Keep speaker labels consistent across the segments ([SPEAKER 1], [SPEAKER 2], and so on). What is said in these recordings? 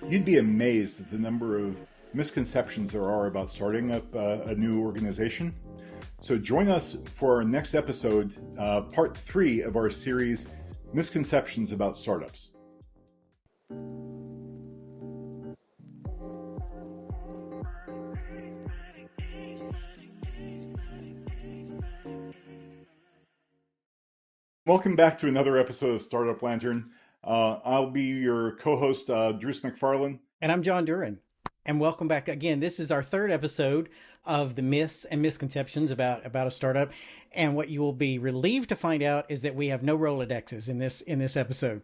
[SPEAKER 1] You'd be amazed at the number of misconceptions there are about starting up a new organization. So join us for our next episode, part 3 of our series, Misconceptions about Startups. Welcome back to another episode of Startup Lantern. I'll be your co-host, Druce MacFarlane.
[SPEAKER 2] And I'm John Duren. And welcome back again. This is our third episode of the myths and misconceptions about a startup. And what you will be relieved to find out is that we have no Rolodexes in this episode.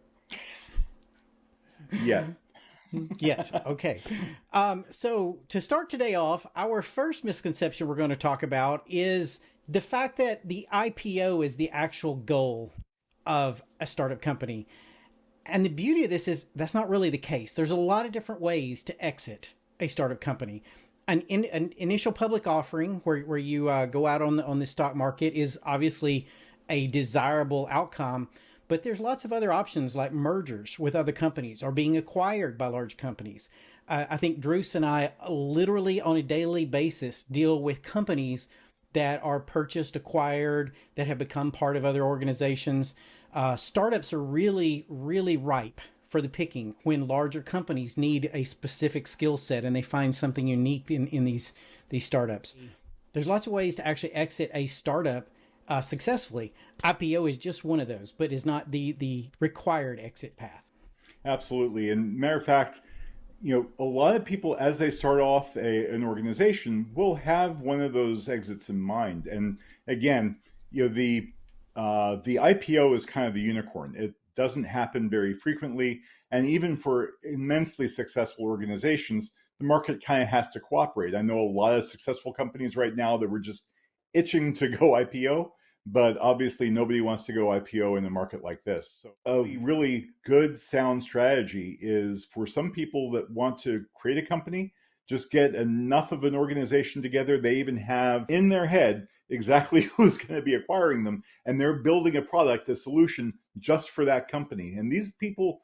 [SPEAKER 1] Yeah.
[SPEAKER 2] Yet. Okay. So to start today off, our first misconception we're going to talk about is the fact that the IPO is the actual goal of a startup company. And the beauty of this is that's not really the case. There's a lot of different ways to exit a startup company. An initial public offering where you go out on the stock market is obviously a desirable outcome. But there's lots of other options like mergers with other companies or being acquired by large companies. I think Druce and I literally on a daily basis deal with companies that are purchased, acquired, that have become part of other organizations. Startups are really, really ripe for the picking when larger companies need a specific skill set and they find something unique in these startups. There's lots of ways to actually exit a startup successfully. IPO is just one of those, but is not the required exit path.
[SPEAKER 1] Absolutely. And matter of fact, a lot of people, as they start off an organization, will have one of those exits in mind. And again, the IPO is kind of the unicorn. It doesn't happen very frequently. And even for immensely successful organizations, the market kind of has to cooperate. I know a lot of successful companies right now that were just itching to go IPO, but obviously nobody wants to go IPO in a market like this. So a really good, sound strategy is for some people that want to create a company, just get enough of an organization together. They even have in their head exactly who's going to be acquiring them, and they're building a product, a solution just for that company. And these people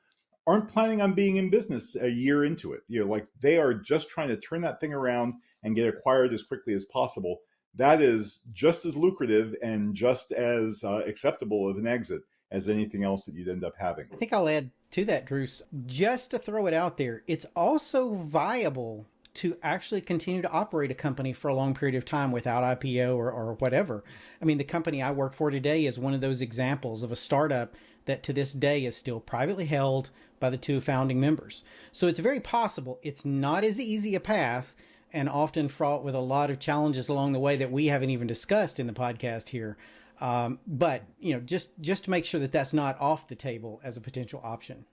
[SPEAKER 1] aren't planning on being in business a year into it. Like they are just trying to turn that thing around and get acquired as quickly as possible. That is just as lucrative and just as acceptable of an exit as anything else that you'd end up having.
[SPEAKER 2] I think I'll add to that, Druce, just to throw it out there. It's also viable to actually continue to operate a company for a long period of time without IPO or whatever. I mean, the company I work for today is one of those examples of a startup that to this day is still privately held by the two founding members. So it's very possible. It's not as easy a path and often fraught with a lot of challenges along the way that we haven't even discussed in the podcast here. But, just to make sure that that's not off the table as a potential option.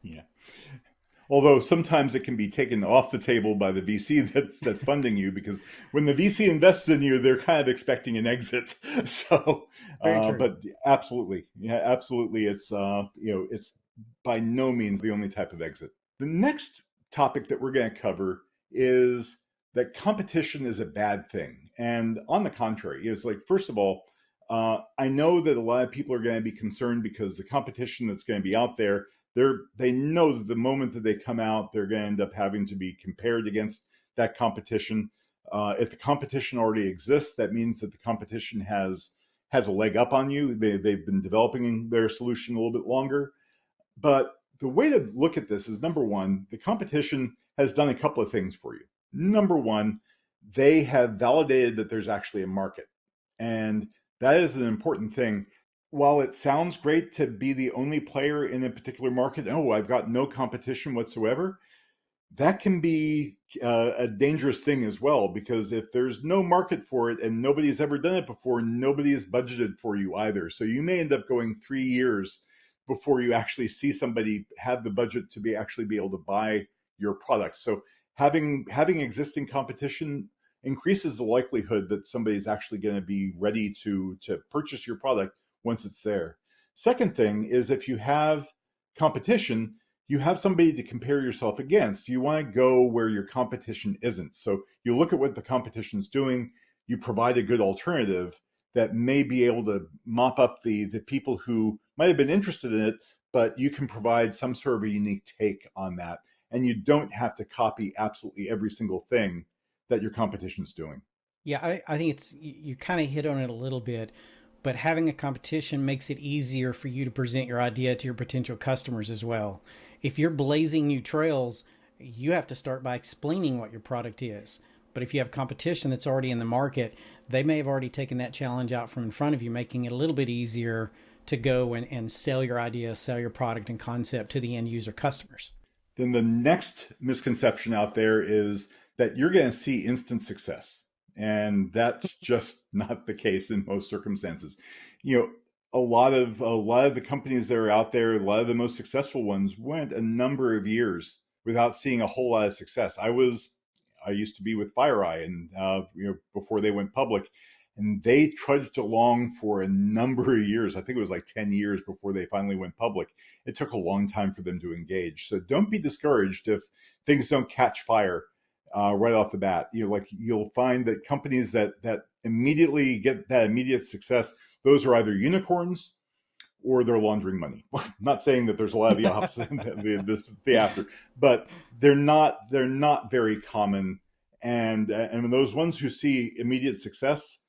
[SPEAKER 1] Yeah. Although sometimes it can be taken off the table by the VC that's funding you, because when the VC invests in you, they're kind of expecting an exit. So, but absolutely. Yeah, absolutely. It's, it's by no means the only type of exit. The next topic that we're going to cover is that competition is a bad thing. And on the contrary, it's like, first of all, I know that a lot of people are going to be concerned because the competition that's going to be out there, they know that the moment that they come out, they're going to end up having to be compared against that competition. If the competition already exists, that means that the competition has a leg up on you. They've been developing their solution a little bit longer. But the way to look at this is, number one, the competition has done a couple of things for you. Number one, they have validated that there's actually a market. And that is an important thing. While it sounds great to be the only player in a particular market, I've got no competition whatsoever, that can be a dangerous thing as well, because if there's no market for it and nobody's ever done it before, nobody has budgeted for you either. So you may end up going 3 years before you actually see somebody have the budget to be able to buy your product. So having existing competition increases the likelihood that somebody's actually going to be ready to purchase your product once it's there. Second thing is, if you have competition, you have somebody to compare yourself against. You want to go where your competition isn't. So you look at what the competition's doing, you provide a good alternative, that may be able to mop up the people who might have been interested in it, but you can provide some sort of a unique take on that. And you don't have to copy absolutely every single thing that your competition's doing.
[SPEAKER 2] Yeah, I think you kind of hit on it a little bit, but having a competition makes it easier for you to present your idea to your potential customers as well. If you're blazing new trails, you have to start by explaining what your product is. But if you have competition that's already in the market, they may have already taken that challenge out from in front of you, making it a little bit easier to go and sell your idea, sell your product and concept to the end user customers.
[SPEAKER 1] Then the next misconception out there is that you're going to see instant success. And that's just not the case in most circumstances. You know, a lot of the companies that are out there, a lot of the most successful ones went a number of years without seeing a whole lot of success. I used to be with FireEye, and before they went public, and they trudged along for a number of years. I think it was like 10 years before they finally went public. It took a long time for them to engage. So don't be discouraged if things don't catch fire right off the bat. You'll find that companies that immediately get that immediate success, those are either unicorns or they're laundering money. I'm not saying that there's a lot of the opposite, the after, but they're not very common. And those ones who see immediate success,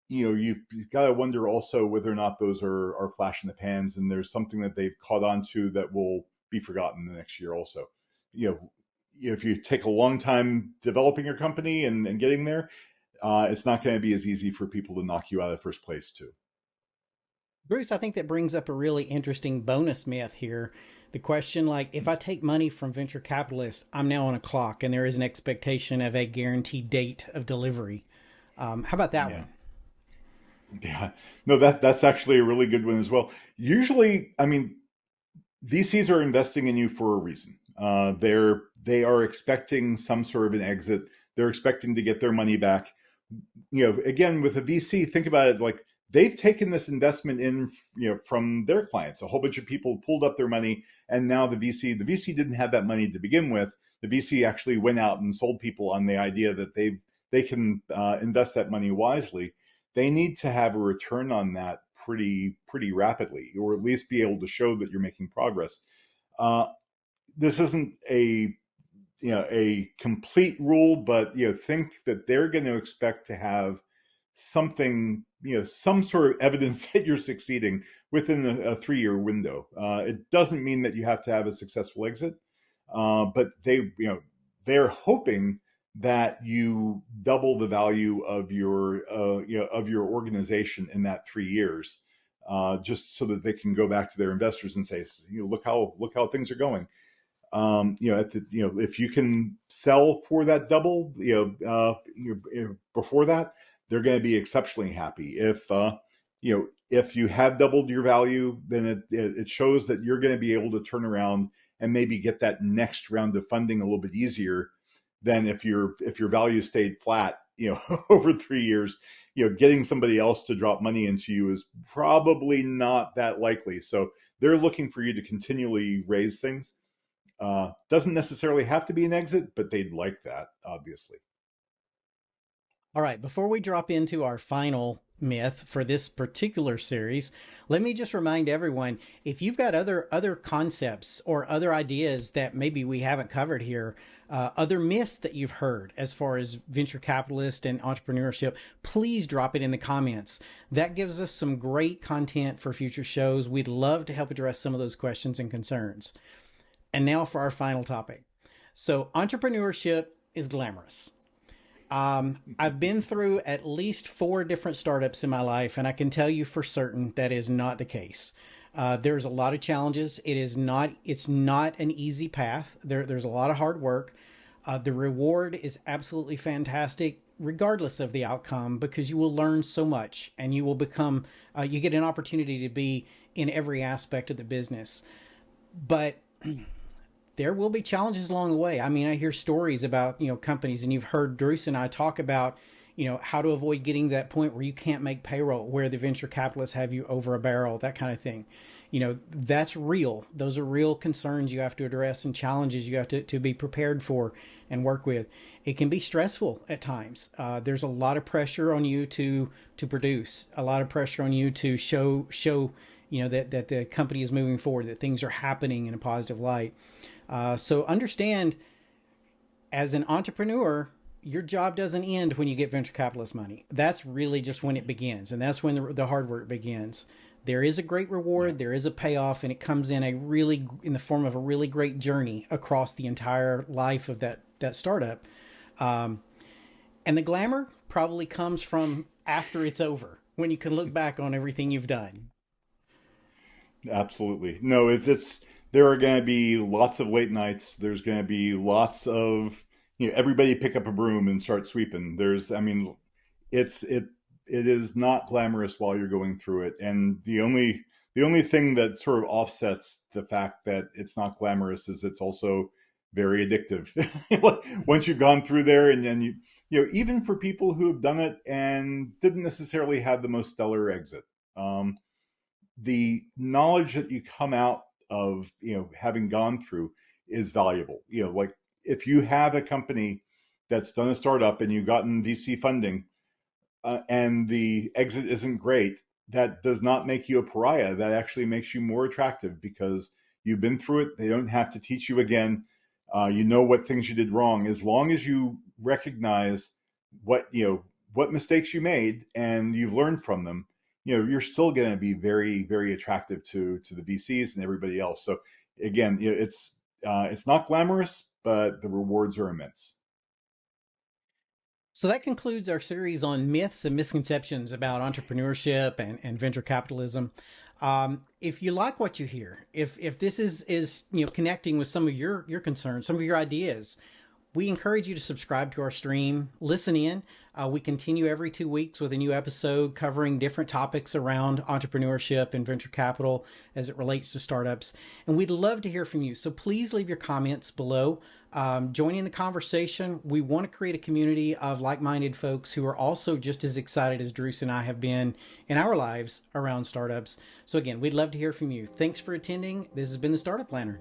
[SPEAKER 1] you've got to wonder also whether or not those are flash in the pans, and there's something that they've caught on to that will be forgotten the next year also. You know, if you take a long time developing your company and getting there, it's not going to be as easy for people to knock you out of first place too.
[SPEAKER 2] Bruce, I think that brings up a really interesting bonus myth here. The question, like, if I take money from venture capitalists, I'm now on a clock and there is an expectation of a guaranteed date of delivery. How about that
[SPEAKER 1] Yeah.
[SPEAKER 2] one?
[SPEAKER 1] Yeah, no, that's actually a really good one as well. Usually, I mean, VCs are investing in you for a reason. They are expecting some sort of an exit. They're expecting to get their money back. Again, with a VC, think about it like they've taken this investment in, from their clients. A whole bunch of people pulled up their money, and now the VC didn't have that money to begin with. The VC actually went out and sold people on the idea that they can invest that money wisely. They need to have a return on that pretty rapidly, or at least be able to show that you're making progress. Uh, this isn't a complete rule, but think that they're going to expect to have something, some sort of evidence that you're succeeding within a 3-year window. It doesn't mean that you have to have a successful exit, but they're hoping that you double the value of your organization in that 3 years, just so that they can go back to their investors and say, look how things are going. If you can sell for that double, before that, they're going to be exceptionally happy. If you have doubled your value, then it shows that you're going to be able to turn around and maybe get that next round of funding a little bit easier than if your value stayed flat, over 3 years. Getting somebody else to drop money into you is probably not that likely. So they're looking for you to continually raise things. Doesn't necessarily have to be an exit, but they'd like that, obviously.
[SPEAKER 2] All right, before we drop into our final myth for this particular series, let me just remind everyone, if you've got other concepts or other ideas that maybe we haven't covered here, other myths that you've heard as far as venture capitalist and entrepreneurship, please drop it in the comments. That gives us some great content for future shows. We'd love to help address some of those questions and concerns. And now for our final topic. So entrepreneurship is glamorous. I've been through at least 4 different startups in my life, and I can tell you for certain that is not the case. There's a lot of challenges. It's not an easy path. There's a lot of hard work. The reward is absolutely fantastic, regardless of the outcome, because you will learn so much and you will become, you get an opportunity to be in every aspect of the business. But there will be challenges along the way. I mean, I hear stories about, companies, and you've heard Druce and I talk about, how to avoid getting to that point where you can't make payroll, where the venture capitalists have you over a barrel, that kind of thing. That's real. Those are real concerns you have to address and challenges you have to be prepared for and work with. It can be stressful at times. There's a lot of pressure on you to produce, a lot of pressure on you to show that the company is moving forward, that things are happening in a positive light. So understand, as an entrepreneur, your job doesn't end when you get venture capitalist money. That's really just when it begins, and that's when the hard work begins. There is a great reward, there is a payoff, and it comes in in the form of a really great journey across the entire life of that startup. And the glamour probably comes from after it's over, when you can look back on everything you've done.
[SPEAKER 1] Absolutely. No, it's there are going to be lots of late nights. There's going to be lots of, everybody pick up a broom and start sweeping. I mean, it is not glamorous while you're going through it. And the only thing that sort of offsets the fact that it's not glamorous is it's also very addictive. Once you've gone through there, and then even for people who have done it and didn't necessarily have the most stellar exit, the knowledge that you come out of, having gone through, is valuable. Like, if you have a company that's done a startup and you've gotten VC funding, and the exit isn't great, that does not make you a pariah. That actually makes you more attractive, because you've been through it. They don't have to teach you again. You know what things you did wrong. As long as you recognize what mistakes you made and you've learned from them, you're still going to be very, very attractive to the VCs and everybody else. So again, it's not glamorous, but the rewards are immense.
[SPEAKER 2] So that concludes our series on myths and misconceptions about entrepreneurship and venture capitalism. If you like what you hear, if this is connecting with some of your concerns, some of your ideas, we encourage you to subscribe to our stream, listen in. We continue every 2 weeks with a new episode covering different topics around entrepreneurship and venture capital as it relates to startups. And we'd love to hear from you. So please leave your comments below. Join in the conversation. We want to create a community of like-minded folks who are also just as excited as Druce and I have been in our lives around startups. So again, we'd love to hear from you. Thanks for attending. This has been the Startup Planner.